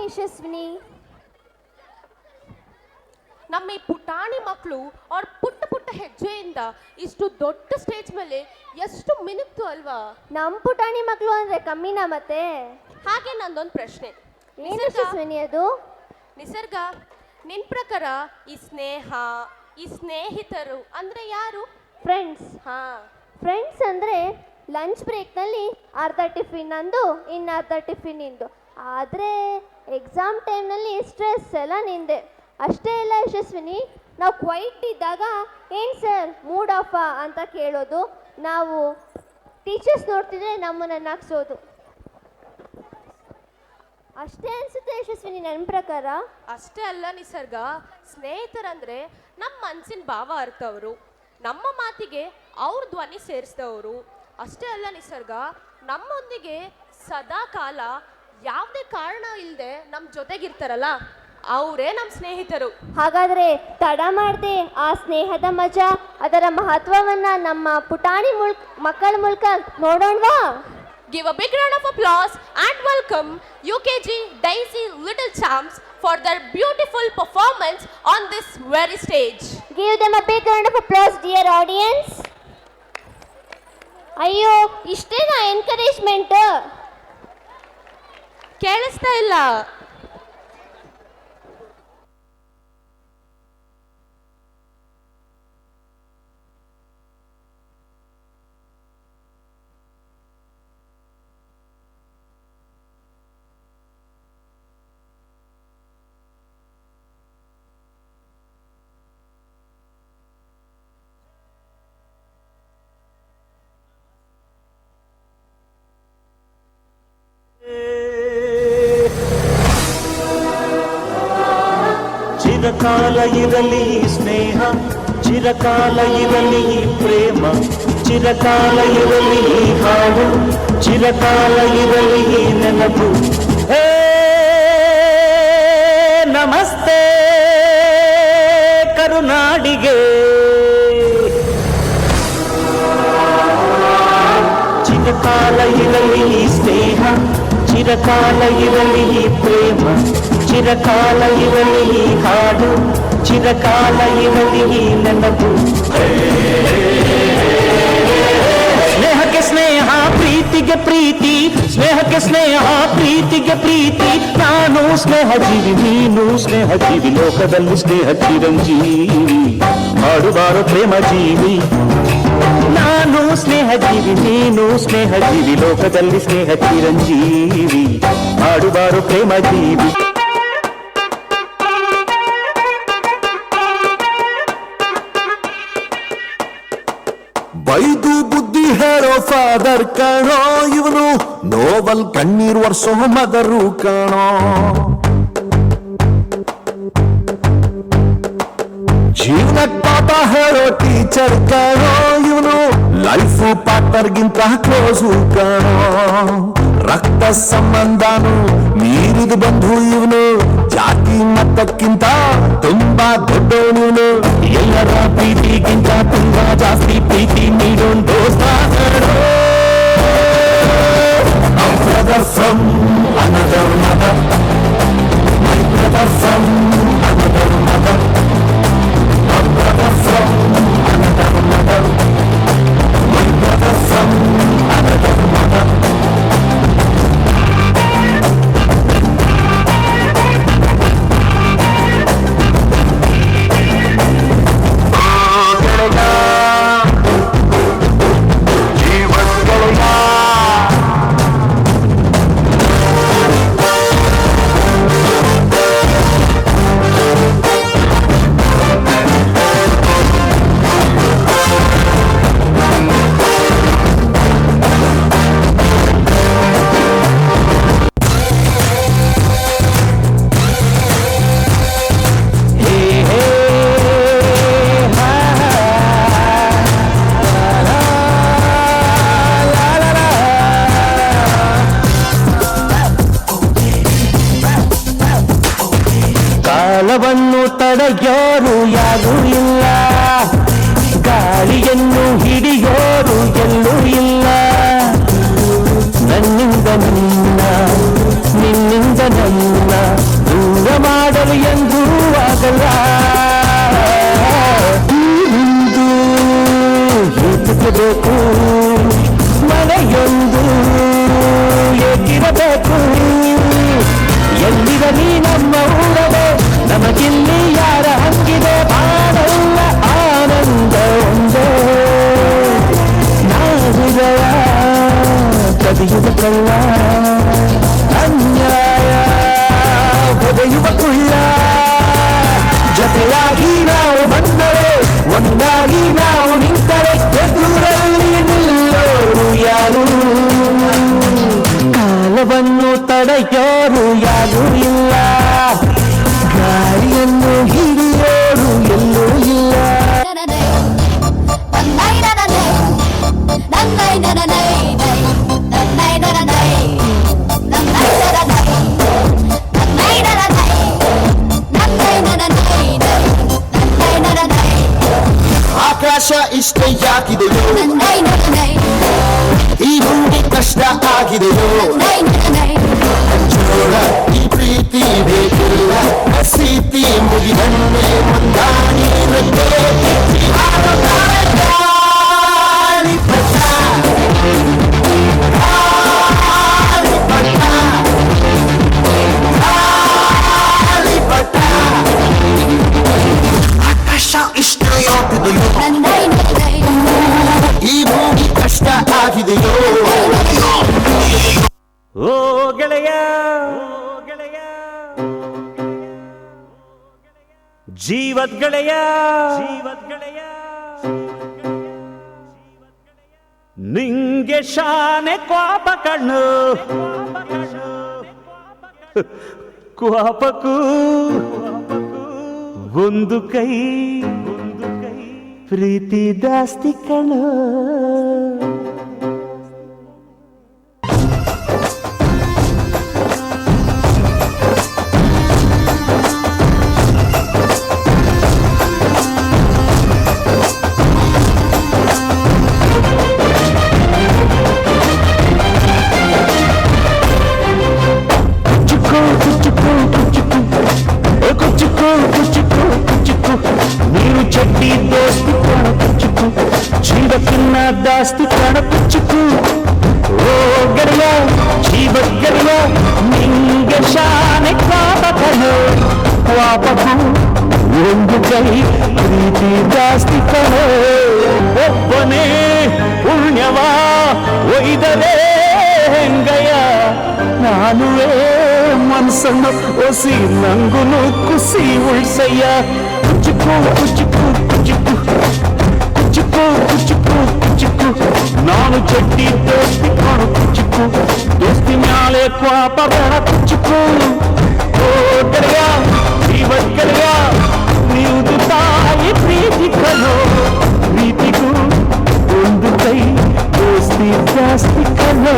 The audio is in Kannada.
ಯಶಸ್ವಿನಿ, ನಮ್ಮ ಈ ಪುಟಾಣಿ ಮಕ್ಕಳು ಅವ್ರ ಪುಟ್ಟ ಪುಟ್ಟ ಹೆಜ್ಜೆಯಿಂದ ಇಷ್ಟು ದೊಡ್ಡ ಸ್ಟೇಜ್ ಮೇಲೆ ಎಷ್ಟು ಮಿನುಕ್ತು ಅಲ್ವಾ? ನಮ್ಮ ಪುಟಾಣಿ ಮಕ್ಕಳು ಅಂದ್ರೆ ಕಮ್ಮಿನಾ ಮತ್ತೆ? ಹಾಗೆ ನಂದೊಂದು ಪ್ರಶ್ನೆ. ಏನು ಯಶಸ್ವಿನಿ ಅದು? ನಿಸರ್ಗ, ನಿನ್ ಪ್ರಕಾರ ಈ ಸ್ನೇಹ, ಈ ಸ್ನೇಹಿತರು ಅಂದ್ರೆ ಯಾರು? ಫ್ರೆಂಡ್ಸ್. ಫ್ರೆಂಡ್ಸ್ ಅಂದರೆ ಲಂಚ್ ಬ್ರೇಕ್ನಲ್ಲಿ ಅರ್ಧ ಟಿಫಿನ್ ನಂದು, ಇನ್ನು ಅರ್ಧ ಟಿಫಿನ್ ನಿಂದು. ಆದರೆ ಎಕ್ಸಾಮ್ ಟೈಮ್ನಲ್ಲಿ ಸ್ಟ್ರೆಸ್ ಎಲ್ಲ ನಿಂದೆ ಅಷ್ಟೇ. ಇಲ್ಲ ಯಶಸ್ವಿನಿ, ನಾವು ಕ್ವೈಟ್ ಇದ್ದಾಗ ಏನು ಸರ್ ಮೂಡ್ ಆಫಾ ಅಂತ ಕೇಳೋದು, ನಾವು ಟೀಚರ್ಸ್ ನೋಡ್ತಿದ್ರೆ ನಮ್ಮನ್ನು ನಗಿಸೋದು ಅಷ್ಟೇ ಅನ್ಸುತ್ತೆ ಯಶಸ್ವಿನಿ ನನ್ನ ಪ್ರಕಾರ. ಅಷ್ಟೇ ಅಲ್ಲ ನಿಸರ್ಗ, ಸ್ನೇಹಿತರಂದ್ರೆ ನಮ್ಮ ಮನಸ್ಸಿನ ಭಾವ ಅರ್ಥವರು, ನಮ್ಮ ಮಾತಿಗೆ ಅವ್ರ ಧ್ವನಿ ಸೇರಿಸಿದವರು. ಅಷ್ಟೇ ಅಲ್ಲ ನಿಸರ್ಗ, ನಮ್ಮೊಂದಿಗೆ ಸದಾ ಕಾಲ ಯಾವುದೇ ಕಾರಣ ಇಲ್ಲದೆ ನಮ್ಮ ಜೊತೆಗಿರ್ತಾರಲ್ಲ, ಅವರೇ ನಮ್ಮ ಸ್ನೇಹಿತರು. ಹಾಗಾದರೆ ತಡ ಮಾಡದೆ ಆ ಸ್ನೇಹದ ಮಜಾ, ಅದರ ಮಹತ್ವವನ್ನು ನಮ್ಮ ಪುಟಾಣಿ ಮಕ್ಕಳ ಮೂಲಕ ನೋಡೋಣವಾ? Give a big round of applause and welcome UKG Daisy Little Champs for their beautiful performance on this very stage. Give them a big round of applause, dear audience. ಅಯ್ಯೋ, ಇಷ್ಟೇನಾ ಎನ್ಕರೇಜ್ಮೆಂಟ್? ಕೇಳಿಸ್ತಾ ಇಲ್ಲ? ಚಿರಕಾಲ ಇರಲಿ ಸ್ನೇಹ, ಚಿರಕಾಲ ಇರಲಿ ಪ್ರೇಮ, ಚಿರಕಾಲ ಇರಲಿ ಹಾಡು, ಚಿರಕಾಲ ಇರಲಿ ನೆನಪು. ನಮಸ್ತೆ ಕರುನಾಡಿಗೆ. ಚಿರಕಾಲ ಇರಲಿ ಸ್ನೇಹ, ಚಿರಕಾಲ ಇರಲಿ ಪ್ರೇಮ, ಚಿರಕಾಲ ಇರಲಿ ಹಾಡು, ಚಿರಕಾಲ ಇರಲಿ ನೆನಪು. ಸ್ನೇಹಕ್ಕೆ ಸ್ನೇಹ, ಪ್ರೀತಿಗೆ ಪ್ರೀತಿ, ಸ್ನೇಹಕ್ಕೆ ಸ್ನೇಹ, ಪ್ರೀತಿಗೆ ಪ್ರೀತಿ. ನಾನು ಸ್ನೇಹ ಜೀವಿ, ನೀನು ಸ್ನೇಹ ಜೀವಿ, ಲೋಕದಲ್ಲಿ ಸ್ನೇಹ ಚಿರಂಜೀವಿ, ಮಾಡುವಾರು ಪ್ರೇಮ ಜೀವಿ. ನಾನು ಸ್ನೇಹ ಜೀವಿ, ನೀನು ಸ್ನೇಹ ಜೀವಿ, ಲೋಕದಲ್ಲಿ ಸ್ನೇಹ ಚಿರಂಜೀವಿ, ಮಾಡುವಾರು ಪ್ರೇಮ ಜೀವಿ. ಬೈದು ಬುದ್ಧಿ ಹೇಳೋ ಫಾದರ್ ಕಾಣೋ, ಇವನು ನೋವಲ್ ಕಣ್ಣೀರ್ ವರ್ಷೋ ಮದರು ಕಾಣೋ. ಜೀವನಕ್ಕೆ ಪಾಠ ಹೇಳೋ ಟೀಚರ್ ಕಾಣೋ, ಇವನು ಲೈಫ್ ಪಾರ್ಟ್ನರ್ಗಿಂತ ಕ್ಲೋಸು ಕಾಣೋ. ರಕ್ತ ಸಂಬಂಧನು ಮೀರಿದು ಬಂಧು ಇವನು, ಜಾತಿ ಮತಕ್ಕಿಂತ ತುಂಬಾ ದೊಡ್ಡವನು. ಎಲ್ಲರ ಪ್ರೀತಿಗಿಂತ ತುಂಬಾ ಜಾಸ್ತಿ ಪ್ರೀತಿ ನೀಡೋನ್ ದೋಸ್ತ. Brother from another mother, my brother from another mother, my brother from another mother, my brother from another mother. ಕಾಲವನ್ನು ತಡೆಯೋರು ಯಾರೂ ಇಲ್ಲ, ಗಾಳಿಯನ್ನು ಹಿಡಿಯೋರು ಎಲ್ಲೂ ಇಲ್ಲ. ನನ್ನಿಂದ ನಿನ್ನ, ನಿನ್ನಿಂದ ನನ್ನ ದೂರ ಮಾಡಲು ಎಂದೂ ಆಗಲ್ಲ. ಒಂದು ಏತಬೇಕು ಮನೆಯೊಂದು ಏಕಿರಬೇಕು. ಎಲ್ಲಿರಲಿ ನಮ್ಮ ಊರವೇ ನಮಗಿಲ್ಲಿ ಯಾರ ಹಂಗಿದೆ. ಬಾಳೆಲ್ಲ ಆನಂದ ಒಂದೇ ನಾವಿರವ ಕದಿಯುವ ಕಳ್ಳ ಅನ್ಯಾಯ ಒದೆಯುವ ಕುಳ್ಳ. ಜೊತೆಯಾಗಿ ನಾವು ಬಂದರೆ ಒಂದಾಗಿ ನಾವು ನಿಂತರೆ ಎದುರಲ್ಲಿ ನಿಲ್ಲೋರು ಯಾರು. ಕಾಲವನ್ನು ತಡೆಯೋರು ಯಾರೂ ಇಲ್ಲ. ಗಾಳಿಯನ್ನು ಹಿಡಿಯೋರು ಎಲ್ಲೂ ಇಲ್ಲ. ಆಕಾಶ ಇಷ್ಟೇ ಯಾಕಿದೆಯೋ ಈ ಭೂಮಿ ಕಷ್ಟ ಆಗಿದೆಯೋ. ಜೋರ ಈ ಪ್ರೀತಿ ಬೇಕಿಲ್ಲ ಸ್ಥಿತಿ ಮುಗಿದನ್ನೇ ಮುಂದಾಗಿ ಆಕಾಶ ಇಷ್ಟೇ ಯಾಕಿದೆಯೋ ಈ ಭೂಮಿ ಕಷ್ಟ ಆಗಿದೆಯೋ. ಓ ಗೆಳೆಯ ಜೀವದ್ ಗೆಳೆಯ ನಿಂಗೆ ಶಾನೆ ಕ್ವಾಪ ಕಣ್ಣು. ಕ್ವಾಪಕ್ಕೂ ಒಂದು ಕೈ ಪ್ರೀತಿ ಜಾಸ್ತಿ ಕಣ್ಣು. ನೀರು ಚಡ್ಡಿ ದೋಸ್ತಿ ಕಣ ಕುಚ್ಚುಕು ಜೀವಕ್ಕಿನ್ನ ಜಾಸ್ತಿ ಕಣ ಕುಚ್ಚುಕು. ಓ ಗೆಳೆಯ ಜೀವದ ಗೆಳೆಯ ನಿಂಗೆ ಶಾನೆ ಕ್ವಾಪ ಕಣು. ಕ್ವಾಪಕ್ಕೂ ಒಂದು ಕೈ ಪ್ರೀತಿ ಜಾಸ್ತಿ ಕಣು. ಒಬ್ಬನೇ ಪುಣ್ಯವ ಒಯ್ದರೆ ಹೆಂಗಯ್ಯ ನಾನುವೇ ಮನಸ್ಸನ್ನು ಒಸಿ ನಂಗುನು ಕುಸಿ ಉಳ್ಸಯ್ಯ. ಕುಚ್ಚುಕು ಕುಚ್ಚುಕು ಕುಚ್ಚುಕು ಕುಚ್ಚುಕು ಕುಚ್ಚುಕು ಕುಚ್ಚುಕು ನಾನು ಚಡ್ಡಿ ದೋಸ್ತಿ ಕಾಣು ಕುಚ್ಚುಕು. ದೋಸ್ತಿ ಮ್ಯಾಲೆ ಕ್ವಾಪ ಬೇಡ ಕುಚ್ಚುಕು. ಓ ಗೆಳೆಯ ಜೀವದ ಗೆಳೆಯ ನೀವು ತಾಯಿ ಪ್ರೀತಿ ಕಣೋ. ಪ್ರೀತಿಗೂ ಒಂದು ಕೈ ದೋಸ್ತಿ ಜಾಸ್ತಿ ಕಣೋ.